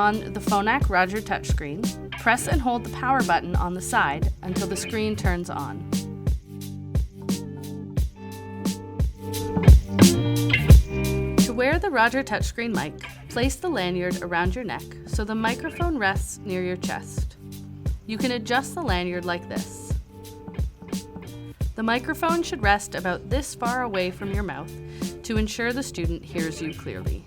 on the Phonak Roger touchscreen, press and hold the power button on the side until the screen turns on. To wear the Roger touchscreen mic, place the lanyard around your neck so the microphone rests near your chest. You can adjust the lanyard like this. The microphone should rest about this far away from your mouth to ensure the student hears you clearly.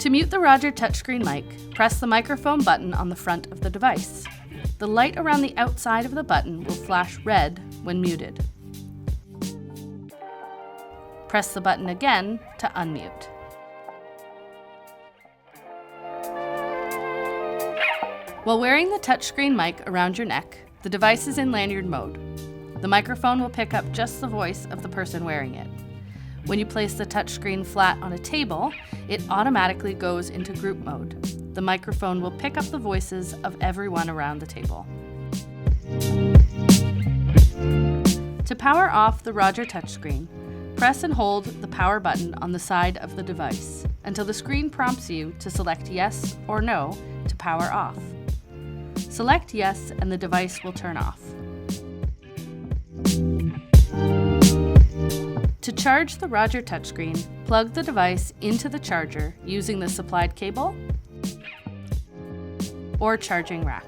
To mute the Roger touchscreen mic, press the microphone button on the front of the device. The light around the outside of the button will flash red when muted. Press the button again to unmute. While wearing the touchscreen mic around your neck, the device is in lanyard mode. The microphone will pick up just the voice of the person wearing it. When you place the touchscreen flat on a table, it automatically goes into group mode. The microphone will pick up the voices of everyone around the table. To power off the Roger touchscreen, press and hold the power button on the side of the device until the screen prompts you to select yes or no to power off. Select yes and the device will turn off. To charge the Roger touchscreen, plug the device into the charger using the supplied cable or charging rack.